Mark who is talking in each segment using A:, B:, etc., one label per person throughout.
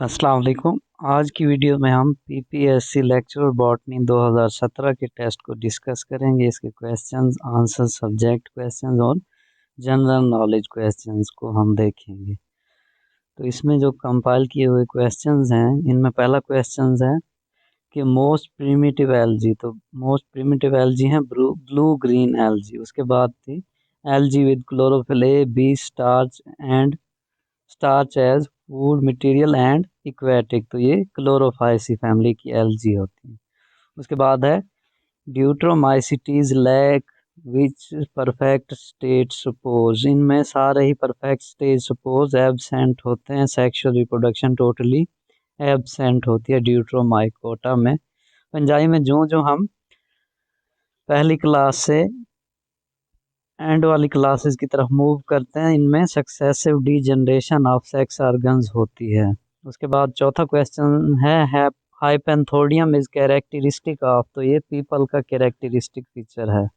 A: अस्सलाम वालेकुम। आज की वीडियो में हम पीपीएससी लेक्चरर बॉटनी 2017 के टेस्ट को डिस्कस करेंगे। इसके क्वेश्चंस, आंसर, सब्जेक्ट क्वेश्चंस और जनरल नॉलेज क्वेश्चंस को हम देखेंगे। तो इसमें जो कंपाइल किए हुए क्वेश्चंस हैं, इनमें पहला क्वेश्चंस है कि मोस्ट प्रिमिटिव एल्गी। तो मोस्ट प्रिमिटिव एल्गी हैं ब्लू ग्रीन एल्गी। उसके बाद the algae with chlorophyll A B starch as food material and aquatic. तो ये क्लोरोफाइसी फैमिली की एल्गी होती है। उसके बाद है ड्यूट्रोमाइसिटीज लैक विच परफेक्ट स्टेट सपोज। इनमें सारे ही परफेक्ट स्टेट सपोज एब्सेंट होते हैं। सेक्सुअल रिप्रोडक्शन टोटली एब्सेंट होती है ड्यूट्रोमाइकोटा में। फंजाई में जो जो हम पहली क्लास से एंड वाली क्लासेस की तरफ मूव करते हैं, इनमें successive degeneration of sex organs होती है। उसके बाद चौथा क्वेश्चन है हाइपेंथोडियम इज कैरेक्टरिस्टिक ऑफ। तो ये पीपल का कैरेक्टरिस्टिक फीचर है।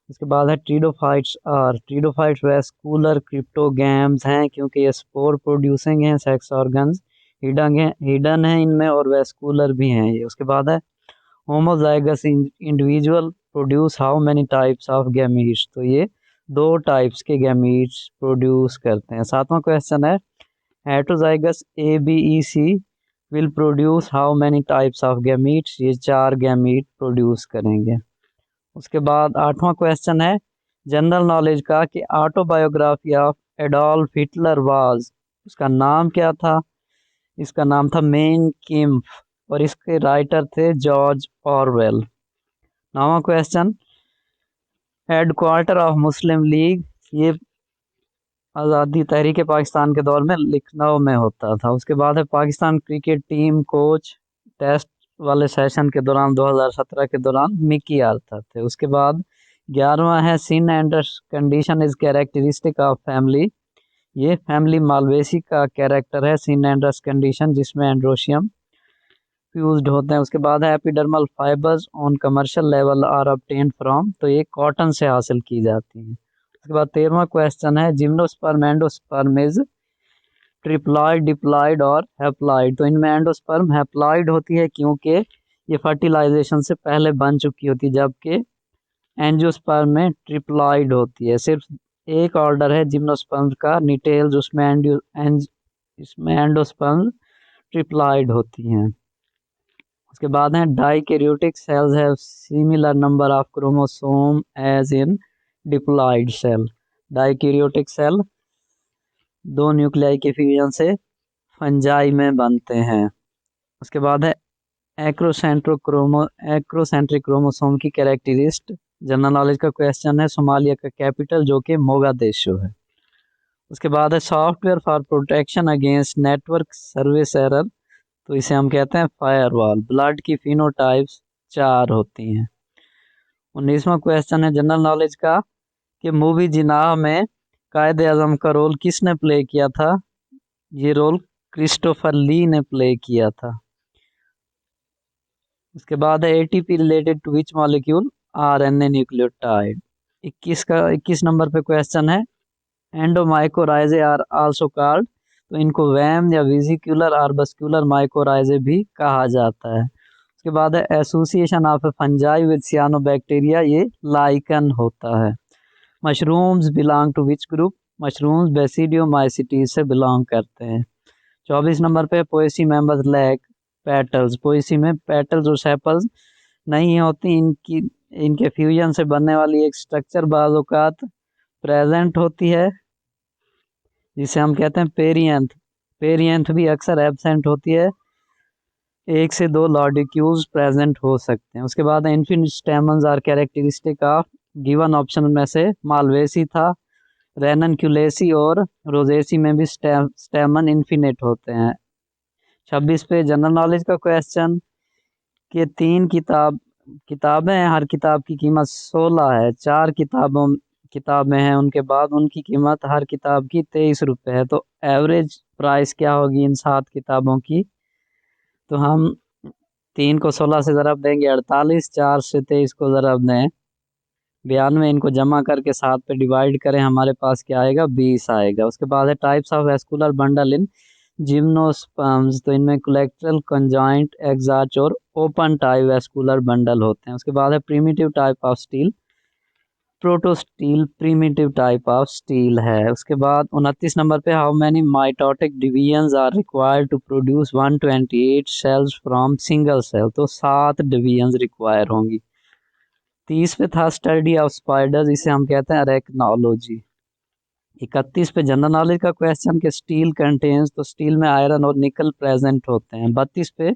A: उसके बाद है ट्रीडोफाइट्स वेस्कुलर क्रिप्टोगैम्स हैं क्योंकि ये स्पोर प्रोड्यूसिंग हैं सेक्स ऑर्गन्स। हिडन है इनमें और वेस्कुलर भी हैं ये। उसके बाद है homozygous individual produce how many types of gametes. तो ये 2 टाइप्स के गैमीट्स प्रोड्यूस करते हैं। सातवां क्वेश्चन है heterozygous ABEC will produce how many types of gametes. ये 4 गैमीट प्रोड्यूस करेंगे। उसके बाद आठवां क्वेश्चन है जनरल नॉलेज का कि autobiography of Adolf Hitler was. उसका नाम क्या था? इसका नाम था मेन किम्फ और इसके राइटर थे जॉर्ज ऑरवेल। नौवां question headquarter of Muslim league. ये आज़ादी तहरीक पाकिस्तान के दौर में लखनऊ में होता था। उसके बाद है Pakistan cricket team coach test वाले सेशन के दौरान 2017 के दौरान मिकी आर्थर थे। उसके बाद 11वां है synandrous condition is characteristic of family. ये फैमिली मालवेसी का कैरेक्टर है सिन एंडर्स कंडीशन, जिसमें एंड्रोशियम फ्यूज्ड होते हैं। उसके बाद है epidermal fibres on commercial level are obtained from. तो ये कॉटन से हासिल की जाती हैं। उसके बाद 13वां क्वेश्चन है gymnosperm endosperm is triploid diploid और हैप्लॉइड। तो इनमें एंडोस्पर्म हैप्लॉइड होती है क्योंकि ये फर्टिलाइजेशन से पहले बन चुकी होती है, जबकि एंजियोस्पर्म में ट्रिप्लॉइड होती है। सिर्फ एक ऑर्डर है जिम्नोस्पर्म का निटेल्स, इसमें एंडोस्पर्म ट्रिप्लॉइड होती हैं। उसके बाद है dikaryotic cells have similar number of chromosome as in diploid cell. Dikaryotic cell 2 nuclei के फ्यूजन से फंजाई में बनते हैं। उसके बाद है एक्रोसेंट्रिक क्रोमोसोम की कैरेक्टरिस्ट। जनरल नॉलेज का क्वेश्चन है सोमालिया का कैपिटल जो कि मोगादिशु है। उसके बाद है software for protection against network service error. तो इसे हम कहते हैं फायरवॉल। ब्लड की फिनोटाइप्स 4 होती हैं। 19वां क्वेश्चन है जनरल नॉलेज का कि मूवी जिनाह में कायद आजम का रोल किसने प्ले किया था? ये रोल क्रिस्टोफर ली ने प्ले किया था। उसके बाद है ATP related to which molecule? RNA nucleotide. 21 नंबर पे क्वेश्चन है एंडोमाइकोराइजे आर आल्सो कॉल्ड। तो इनको वैम या वेसिकुलर आर्बस्कुलर माइकोराइजे भी कहा जाता है। उसके बाद है association of a fungi with cyanobacteria. ये लाइकन होता है। Mushrooms belong to which group? Mushrooms basidiomycetes से बिलोंग करते हैं। 24 नंबर पे poaceae members lack petals. Poaceae में पेटल्स और सेपल्स नहीं होती। इनके फ्यूजन से बनने वाली एक स्ट्रक्चर बाज़ औक़ात प्रेजेंट होती है जिसे हम कहते हैं पेरियंथ। पेरियंथ भी अक्सर एब्सेंट होती है। 1 से 2 लॉडिक्यूल्स प्रेजेंट हो सकते हैं। उसके बाद infinite stamens are characteristic of. Given option में से मालवेसी था, रेननक्यूलेसी और रोजेसी में भी स्टेमन इन्फिनिट होते हैं। 26 पे जनरल नॉलेज का क्वेश्चन कि 3 किताबें हैं, हर किताब की कीमत 16 है। 4 किताबें हैं, उनके बाद उनकी कीमत हर किताब की 23 रुपये है। तो एवरेज प्राइस क्या होगी इन 7 किताबों की? तो हम 3 को 16 से ज़रब देंगे 48, 4 से 23 को ज़रब दें 92, इनको जमा करके 7 पे डिवाइड करें, हमारे पास क्या आएगा? 20 आएगा। उसके बाद है types of vascular bundle in gymnosperms, तो इनमें कोलेक्ट्रल, कंजॉइंट, एग्जार्च और ओपन टाइप वैस्कुलर बंडल होते हैं। उसके बाद है primitive type of stele, protostele primitive type of stele है। उसके बाद 29 नंबर पे, how many mitotic divisions are required to produce 128 cells from single cell, तो 7 डिवीजन्स रिक्वायर होंगी। 30 पे था स्टडी ऑफ स्पाइडर्स, इसे हम कहते हैं अरेक्नोलॉजी। 31 पे जनरल नॉलेज का क्वेश्चन के स्टील कंटेन्स, तो स्टील में आयरन और निकल प्रेजेंट होते हैं। 32 पे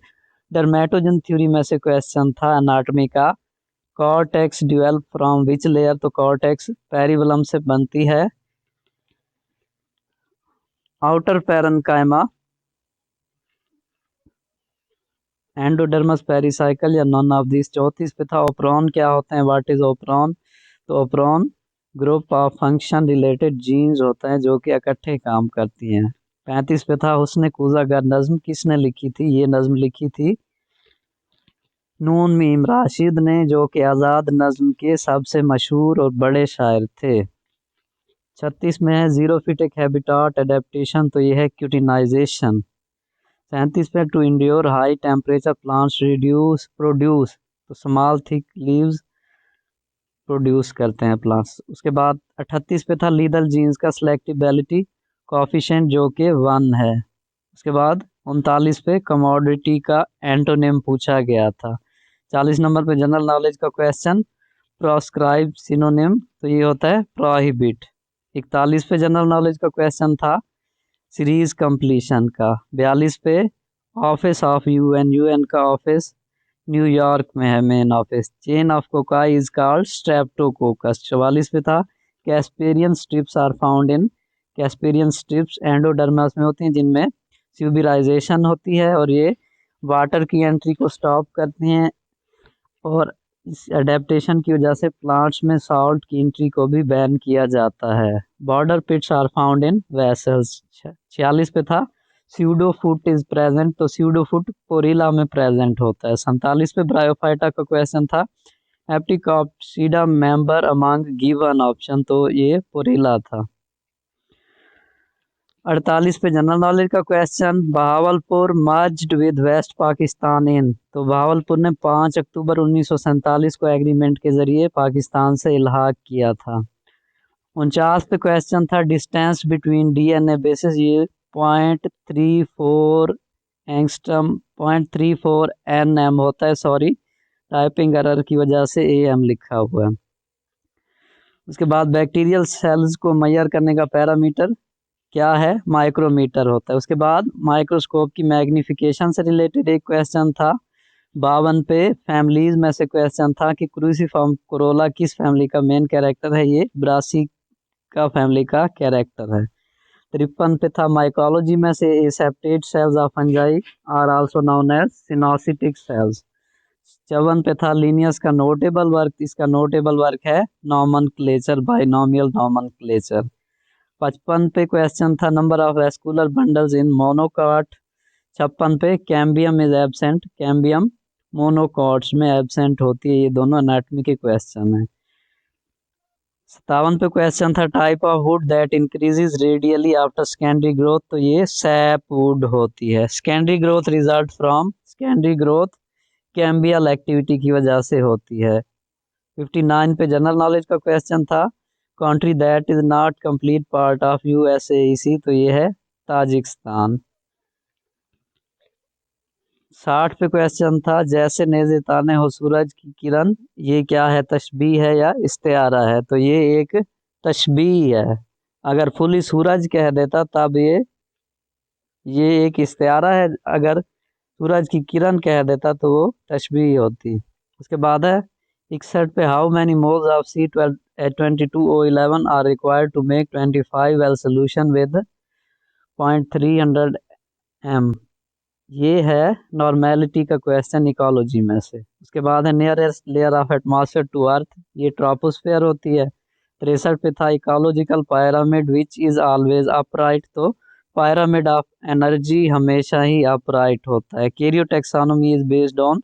A: डर्मेटोजन थ्योरी में से क्वेश्चन था एनाटॉमी का, cortex develop from which layer, तो कॉर्टेक्स पेरिबलम से बनती है। आउटर पैरेन्काइमा, एंडोडर्मस, पेरिसाइकल या नॉन ऑफ दिस। 34 पे था ओप्रोन क्या होते हैं, व्हाट इज ओप्रोन, तो operon group of function related genes होता है जो कि इकट्ठे काम करती हैं। 35 पे था हुस्न कुज़ा नज्म किसने लिखी थी, ये नज्म लिखी थी नून मीम राशिद ने, जो कि आज़ाद नज्म के सबसे मशहूर और बड़े शायर थे। 36 में है जीरो फिट एक हैबिटाट एडेप्टेशन, तो ये है क्यूटिनाइजेशन। 37 पे to endure high temperature plants reduce produce, तो स्मॉल थिक लीव्स प्रोड्यूस करते हैं प्लांट्स। उसके बाद 38 पे था लीदल जीन्स का सिलेक्टिबिलिटी कोफिशिएंट, जो कि 1 है। उसके बाद 39 पे कमोडिटी का एंटोनिम पूछा गया था। 40 नंबर पे जनरल नॉलेज का क्वेश्चन, प्रोस्क्राइब सिनोनिम, तो ये होता है प्रोहिबिट। 41 पे जनरल नॉलेज का क्वेश्चन था सीरीज कंप्लीशन का। 42 पे ऑफिस ऑफ यूएन, यूएन का ऑफिस न्यूयॉर्क में है main office. Chain of cocci is called streptococcus. 44 पे था Casparian strips are found in, Casparian strips endodermis में होती हैं जिनमें ट्यूबराइजेशन होती है और ये वाटर की एंट्री को स्टॉप करती हैं, और इस एडेप्टेशन की वजह से प्लांट्स में सॉल्ट की एंट्री को भी बैन किया जाता है। Border pits are found in vessels. 46 पे था स्यूडोफुट इज प्रेजेंट, तो स्यूडोफुट पोरिला में प्रेजेंट होता है। 47 पे ब्रायोफाइटा का क्वेश्चन था Hepaticopsida member among given option, तो ये पोरिला था। 48 पे जनरल नॉलेज का question, Bahawalpur merged with West Pakistan in, तो बहावलपुर ने 5 अक्टूबर 1947 को एग्रीमेंट के जरिए पाकिस्तान से इल्हाक किया था। 49 पे क्वेश्चन था डिस्टेंस बिटवीन डीएनए बेसिस, ये 0.34 एंगस्ट्रम 0.34 एनएम होता है, सॉरी टाइपिंग एरर की वजह से एएम लिखा हुआ है। उसके बाद बैक्टीरियल सेल्स को मेजर करने का पैरामीटर क्या है, माइक्रोमीटर होता है। उसके बाद माइक्रोस्कोप की मैग्निफिकेशन से रिलेटेड एक क्वेश्चन था। 52 पे फैमिलीज में से क्वेश्चन था कि क्रूसीफॉर्म कोरोला किस फैमिली का मेन कैरेक्टर है, ये ब्रासी का फैमिली का कैरेक्टर है। 53 पे था माइकोलॉजी में से aseptate cells of fungi are also known as coenocytic cells. 54 पे था लीनियस का नोटेबल वर्क, इसका नोटेबल वर्क है नॉमनक्लेचर, बाइनोमियल नॉमनक्लेचर। 55 पे क्वेश्चन था number of vascular bundles in monocot. 56 पे cambium is absent, cambium monocots में एब्सेंट होती है, ये दोनों एनाटॉमी के क्वेश्चन हैं। 57 पे क्वेश्चन था type of wood that increases radially after secondary growth, तो ये सैप वुड होती है। Secondary growth result from secondary growth cambial activity की वजह से होती है। 59 पे जनरल नॉलेज का क्वेश्चन था country that is not complete part of USAEC, तो ये है ताजिकिस्तान। 60 पे क्वेश्चन था जैसे नेज़े ताने हो सूरज की किरण, ये क्या है, तशबीह है या इस्तिआरा है, तो ये एक तशबीह है। अगर फुली सूरज कह देता तब ये एक इस्तिआरा है, अगर सूरज की किरण कह देता तो वो तशबीह होती। उसके बाद है 61 पे how many moles of C22O11 are required to make 25 well solution with 0.300 m, ये है नॉर्मेलिटी का क्वेश्चन इकोलॉजी में से। उसके बाद है nearest layer of atmosphere to earth, ये ट्रोपोस्फेयर होती है। 63 पे था ecological pyramid which is always upright, तो पायरामिड ऑफ एनर्जी हमेशा ही अपराइट होता है। Karyotaxonomy is based on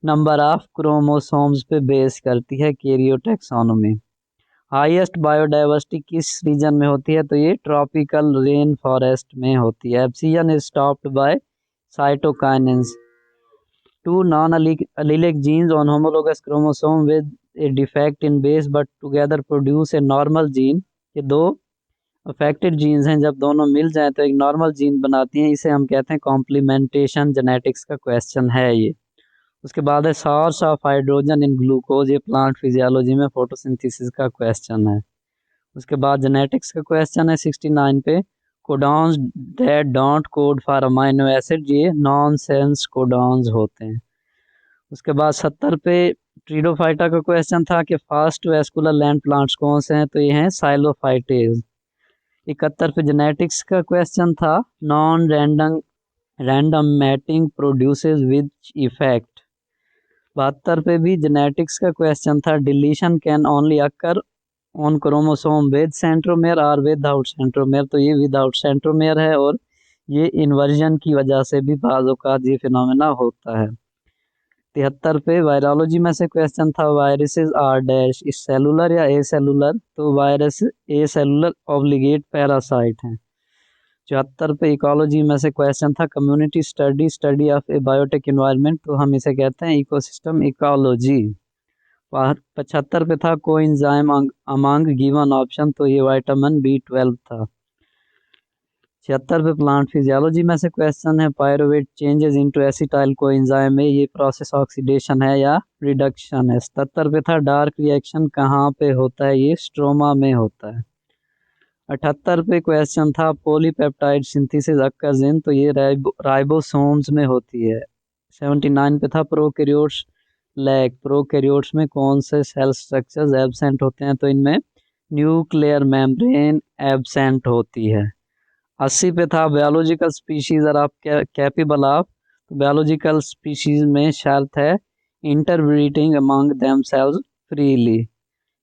A: number of chromosomes पे बेस करती है कैरियो टेक्सोनोमी। हाईएस्ट बायोडाइवर्सिटी किस रीजन में होती है? तो ये ट्रॉपिकल रेन फॉरेस्ट में होती है। Abscission is stopped by cytokinins. Two non-allelic genes on homologous chromosome with a defect in base but together produce a normal gene। ये दो अफेक्टेड जीन्स हैं, जब दोनों मिल जाएं तो एक नॉर्मल जीन बनाती हैं। इसे हम कहते हैं कॉम्प्लीमेंटेशन जेनेटिक्स का क्वेश्चन है ये। उसके बाद है source of hydrogen in glucose. ये प्लांट फिजियोलॉजी में फोटोसिंथेसिस का क्वेश्चन है। उसके बाद जेनेटिक्स का क्वेश्चन है 69 पे। Codons that don't code for amino acid, ये नॉन सेंस कोडॉन्स होते हैं। उसके बाद 70 पे ट्रीडोफाइटा का क्वेश्चन था कि फास्ट वेस्कुलर लैंड प्लांट्स कौन से हैं? तो ये हैं साइलोफाइटेज। 71 पे जेनेटिक्स का क्वेश्चन था नॉन रैंडम मैटिंग प्रोड्यूसेस विच इफेक्ट। 72 पे भी जेनेटिक्स का क्वेश्चन था deletion can only occur on chromosome with centromere और विदाउट सेंट्रोमेयर। तो ये विदाउट सेंट्रोमेयर है और ये इन्वर्जन की वजह से भी बाज़ औक़ात ये फिनोमेना होता है। 73 पे वायरोलॉजी में से क्वेश्चन था viruses are dash is cellular या ए सेलुलर? तो virus a cellular obligate parasite हैं। 74 पे इकोलॉजी में से क्वेश्चन था community study study of a biotic environment. तो हम इसे कहते हैं इकोसिस्टम इकोलॉजी। 75 पे था कोएंजाइम अमंग गिवन ऑप्शन। तो ये विटामिन B12 था। 76 पे प्लांट फिजियोलॉजी में से क्वेश्चन है pyruvate changes into acetyl coenzyme में, ये प्रोसेस ऑक्सीडेशन है या रिडक्शन है। 77 पे था डार्क रिएक्शन कहाँ पे होता है? ये स्ट्रोमा में होता है। 78 पे क्वेश्चन था पॉलीपेप्टाइड सिंथेसिस अकर्स इन, तो ये राइबोसोम्स में होती है। 79 पे था प्रोकैरियोट्स लैक, प्रोकैरियोट्स में कौन से सेल स्ट्रक्चर्स एब्सेंट होते हैं? तो इनमें न्यूक्लियर मेम्ब्रेन एब्सेंट होती है। 80 पे था बायोलॉजिकल स्पीशीज और आप कैपेबल ऑफ। बायोलॉजिकल स्पीशीज में शर्त है इंटरब्रीडिंग अमंग देमसेल्व्स फ्रीली।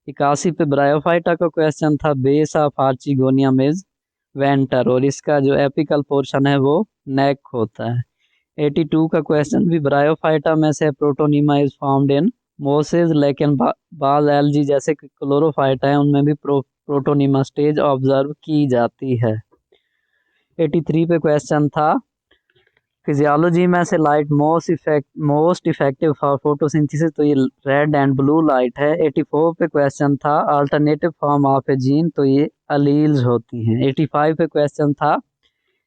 A: 81 पे ब्रायोफाइटा का क्वेश्चन था base of archegonium is venter और इसका जो एपिकल पोर्शन है वो नेक होता है। 82 का क्वेश्चन भी ब्रायोफाइटा में से protonema is found in Moses, लेकिन बाज एल्गी जैसे क्लोरोफाइटा है उनमें भी प्रोटोनिमा स्टेज ऑब्जर्व की जाती है। 83 पे क्वेश्चन था फिजियोलॉजी में से light most effective for photosynthesis. तो ये रेड एंड ब्लू लाइट है। 84 पे क्वेश्चन था alternative form of a gene. तो ये अलील्स होती हैं। 85 पे क्वेश्चन था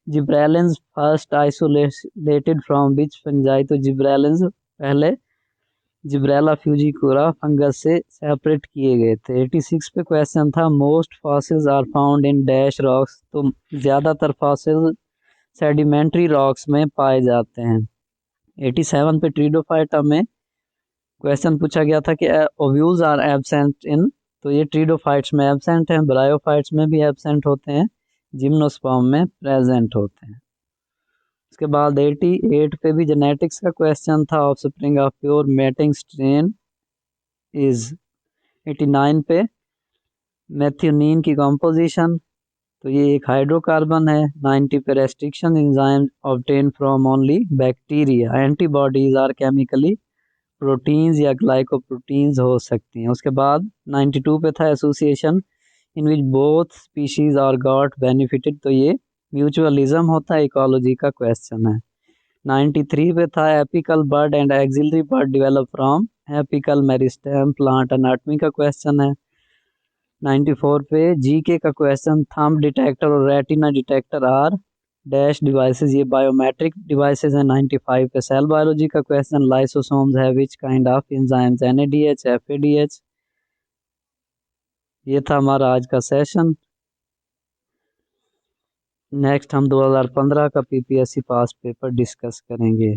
A: gibberellins first isolated from which fungi. तो जिब्रेलिन्स पहले जिब्रेला फ्यूजिकोरा फंगस से सेपरेट किए गए थे। 86 पे क्वेश्चन था most fossils are found in dash rocks. तो ज़्यादातर फॉसिल सेडिमेंट्री रॉक्स में पाए जाते हैं। 87 पे ट्रीडोफाइटा में क्वेश्चन पूछा गया था कि ओव्यूल्स आर एब्सेंट इन। तो ये ट्रीडोफाइट्स में एब्सेंट हैं, ब्रायोफाइट्स में भी एब्सेंट होते हैं, जिम्नोस्पर्म में प्रेजेंट होते हैं। उसके बाद 88 पे भी जेनेटिक्स का क्वेश्चन था offspring of pure mating strain is. 89 पे मेथियोनिन की कंपोजिशन। तो ये एक हाइड्रोकार्बन है। 90 पे restriction enzyme obtain from only bacteria. Antibodies are chemically proteins या ग्लाइकोप्रोटीन्स हो सकती हैं। उसके बाद 92 पे था association in which both species are got benefited. तो ये म्यूचुअलिज्म होता है, इकोलॉजी का क्वेश्चन है। 93 पे था apical bud and axillary bud develop from apical meristem plant anatomy का क्वेश्चन है। 94 पे जीके का क्वेश्चन थंब डिटेक्टर और retina detector are dash devices, ये बायोमेट्रिक डिवाइसेस हैं। 95 पे सेल बायोलॉजी का क्वेश्चन लाइसोसोम्स है which kind of enzymes? NADH FADH। ये था हमारा आज का सेशन। नेक्स्ट हम 2015 का PPSC पास पेपर डिस्कस करेंगे।